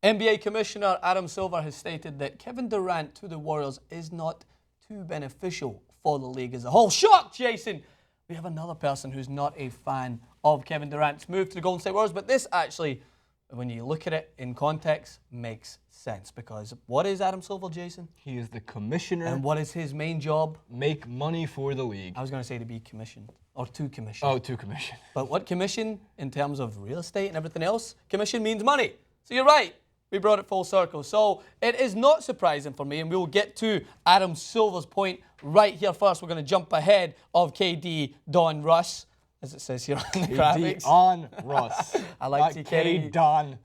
NBA Commissioner Adam Silver has stated that Kevin Durant to the Warriors is not too beneficial for the league as a whole. Shock, Jason! We have another person who's not a fan of Kevin Durant's move to the Golden State Warriors, but this actually, when you look at it in context, makes sense. Because what is Adam Silver, Jason? He is the commissioner. And what is his main job? Make money for the league. I was going to say to be commissioned, or to commission. Oh, to commission. But what commission, in terms of real estate and everything else, commission means money. So you're right. We brought it full circle. So it is not surprising for me, and we will get to Adam Silver's point right here first. We're going to jump ahead of KD Don Russ, as it says here on the graphics. KD on Russ. I like to KD Don.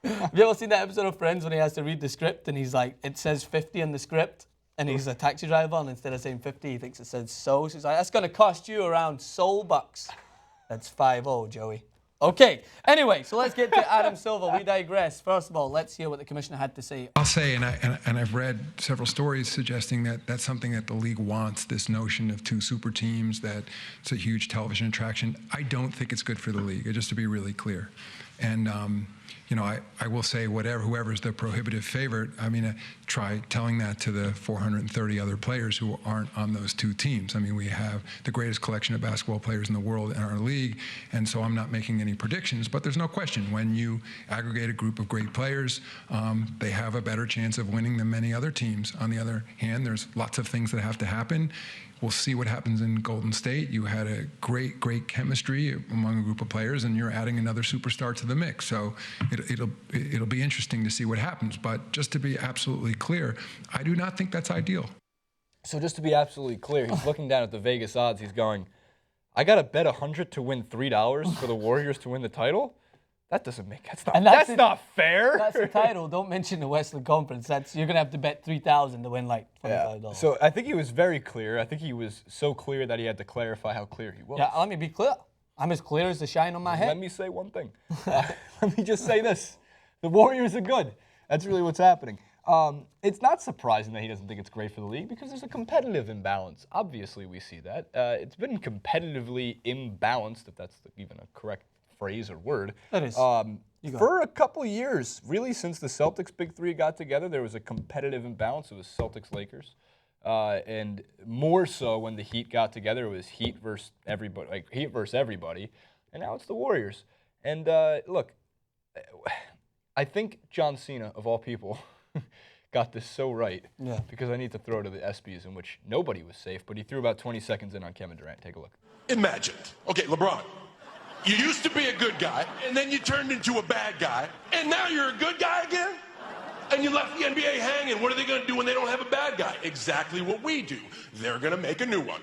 Have you ever seen that episode of Friends when he has to read the script and he's like, it says 50 in the script, and he's a taxi driver, and instead of saying 50, he thinks it says so. So he's like, that's going to cost you around soul bucks. That's 5-0, Joey. Okay, anyway, so let's get to Adam Silver. We digress. First of all, let's hear what the commissioner had to say. I'll say, and I've read several stories suggesting that that's something that the league wants, this notion of two super teams, that it's a huge television attraction. I don't think it's good for the league, just to be really clear. And, you know, I will say whoever's the prohibitive favorite, I mean, try telling that to the 430 other players who aren't on those two teams. I mean, we have the greatest collection of basketball players in the world in our league, and so I'm not making any predictions, but there's no question when you aggregate a group of great players, they have a better chance of winning than many other teams. On the other hand, there's lots of things that have to happen. We'll see what happens in Golden State. You had a great chemistry among a group of players, and you're adding another superstar to the mix. So it'll be interesting to see what happens. But just to be absolutely clear, I do not think that's ideal. So just to be absolutely clear, he's looking down at the Vegas odds. He's going, I got to bet 100 to win $3 for the Warriors to win the title? That doesn't make that's not fair. That's the title. Don't mention the Western Conference. You're gonna have to bet $3,000 to win like $25. Yeah. So I think he was very clear. I think he was so clear that he had to clarify how clear he was. Yeah, let me be clear. I'm as clear as the shine on my head. Let me say one thing. Let me just say this: the Warriors are good. That's really what's happening. It's not surprising that he doesn't think it's great for the league because there's a competitive imbalance. Obviously, we see that. It's been competitively imbalanced, if that's even a correct phrase or word. That is. For a couple of years, really since the Celtics Big Three got together, there was a competitive imbalance. It was Celtics-Lakers. And more so when the Heat got together, it was Heat versus everybody. And now it's the Warriors. And look, I think John Cena, of all people, got this so right. Yeah. Because I need to throw to the ESPYs in which nobody was safe, but he threw about 20 seconds in on Kevin Durant. Take a look. Imagine. Okay, LeBron. You used to be a good guy, and then you turned into a bad guy, and now you're a good guy again? And you left the NBA hanging. What are they going to do when they don't have a bad guy? Exactly what we do. They're going to make a new one.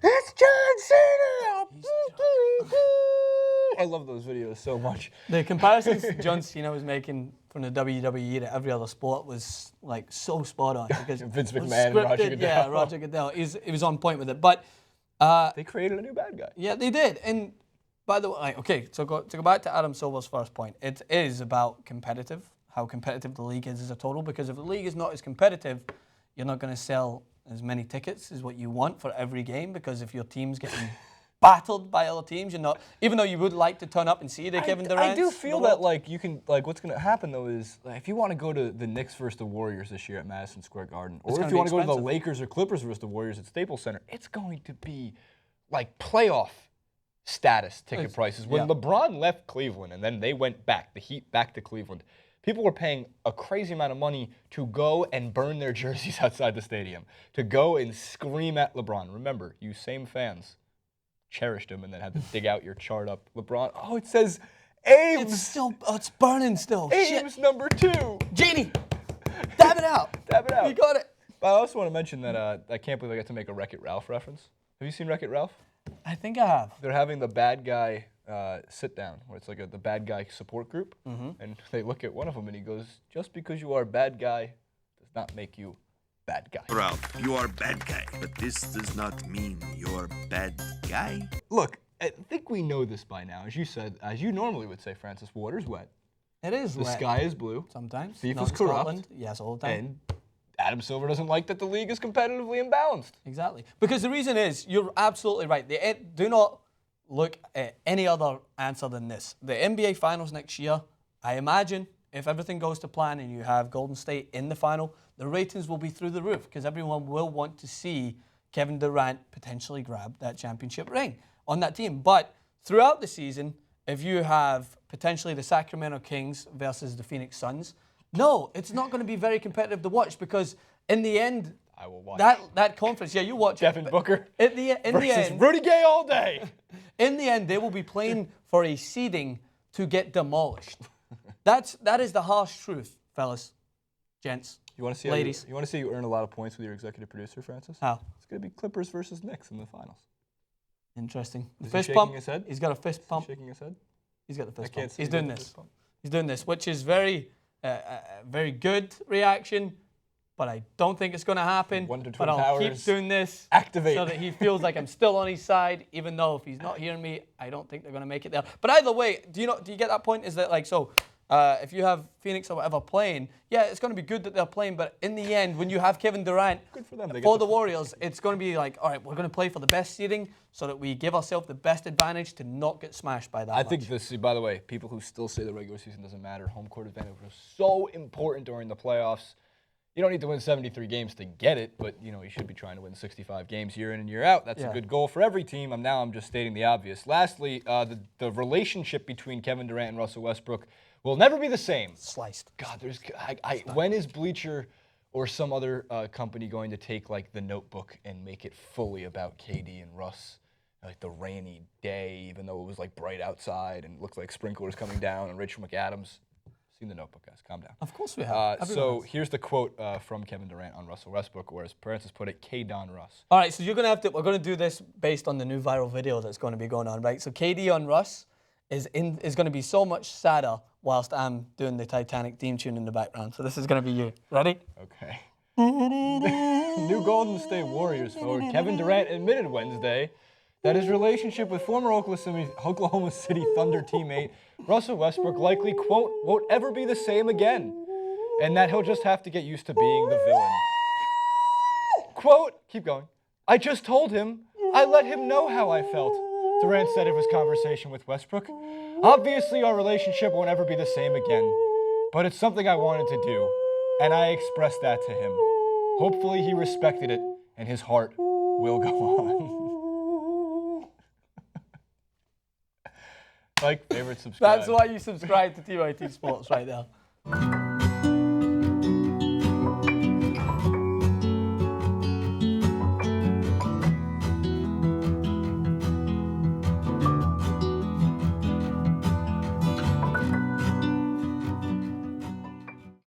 It's John Cena! I love those videos so much. The comparisons John Cena was making from the WWE to every other sport was like so spot on. Because Vince McMahon and Roger Goodell. Yeah, Roger Goodell. He was on point with it. But they created a new bad guy. Yeah, they did. And by the way, okay, so to go back to Adam Silver's first point, it is about how competitive the league is as a total. Because if the league is not as competitive, you're not going to sell as many tickets as what you want for every game. Because if your team's getting battled by other teams, you're not. Even though you would like to turn up and see the Kevin Durant. I do feel that like you can what's going to happen though is like, if you want to go to the Knicks versus the Warriors this year at Madison Square Garden, or if you want to go to the Lakers or Clippers versus the Warriors at Staples Center, it's going to be like playoff status ticket prices. When LeBron left Cleveland and then they went back, the Heat back to Cleveland, people were paying a crazy amount of money to go and burn their jerseys outside the stadium, to go and scream at LeBron. Remember, you same fans cherished him and then had to dig out your chart up. LeBron, oh, it says Ames. It's burning still. Ames Shit. #2. Genie, dab it out. Dab it out. You got it. But I also want to mention that I can't believe I got to make a Wreck-It Ralph reference. Have you seen Wreck-It Ralph? I think I have. They're having the bad guy sit down, where it's like the bad guy support group, and they look at one of them and he goes, just because you are a bad guy does not make you bad guy. Ralph, you are bad guy, but this does not mean you're bad guy. Look, I think we know this by now. As you said, as you normally would say, Francis, water's wet. It is wet. The sky is blue. Sometimes. FIFA is corrupt. Scotland. Yes, all the time. And Adam Silver doesn't like that the league is competitively imbalanced. Exactly. Because the reason is, you're absolutely right. Do not look at any other answer than this. The NBA Finals next year, I imagine, if everything goes to plan and you have Golden State in the final, the ratings will be through the roof because everyone will want to see Kevin Durant potentially grab that championship ring on that team. But throughout the season, if you have potentially the Sacramento Kings versus the Phoenix Suns, no, it's not going to be very competitive to watch because in the end, I will watch that conference. Yeah, you watch Devin Booker in the end, Rudy Gay all day. In the end, they will be playing for a seeding to get demolished. That is the harsh truth, fellas, gents, You want to see ladies. You want to see you earn a lot of points with your executive producer, Francis? How? It's going to be Clippers versus Knicks in the finals. Interesting. Is he Fist shaking pump. his head? He's got a fist pump. Shaking his head. He's got the fist I can't pump. see He's the doing this. fist pump. He's doing this, which is very good reaction. But I don't think it's going to happen. Wonder Twin But I'll powers. keep doing this Activate. so that he feels like I'm still on his side, even though if he's not hearing me, I don't think they're going to make it there. But either way, do you get that point? Is that like so? If you have Phoenix or whatever playing, yeah, it's going to be good that they're playing. But in the end, when you have Kevin Durant Good for them. for the Warriors, it's going to be like, all right, we're going to play for the best seeding so that we give ourselves the best advantage to not get smashed by that. I think this, by the way, people who still say the regular season doesn't matter, home court advantage was so important during the playoffs. You don't need to win 73 games to get it, but you should be trying to win 65 games year in and year out. That's a good goal for every team. I'm just stating the obvious. Lastly, the relationship between Kevin Durant and Russell Westbrook will never be the same. Sliced. God, when is Bleacher or some other company going to take like the Notebook and make it fully about KD and Russ? Like the rainy day, even though it was like bright outside and looked like sprinklers coming down and Rachel McAdams. Seen the Notebook, guys. Calm down. Of course we have. So here's the quote from Kevin Durant on Russell Westbrook, or as Francis put it, K-Don Russ. All right, so we're going to do this based on the new viral video that's going to be going on, right? So KD on Russ is going to be so much sadder whilst I'm doing the Titanic theme tune in the background. So this is going to be you. Ready? Okay. New Golden State Warriors forward Kevin Durant admitted Wednesday that his relationship with former Oklahoma City Thunder teammate Russell Westbrook likely, quote, won't ever be the same again, and that he'll just have to get used to being the villain. Quote, keep going, I just told him, I let him know how I felt, Durant said of his conversation with Westbrook. Obviously, our relationship won't ever be the same again, but it's something I wanted to do, and I expressed that to him. Hopefully he respected it, and his heart will go on. Like, favorite, subscribe. That's why you subscribe to TYT Sports right there.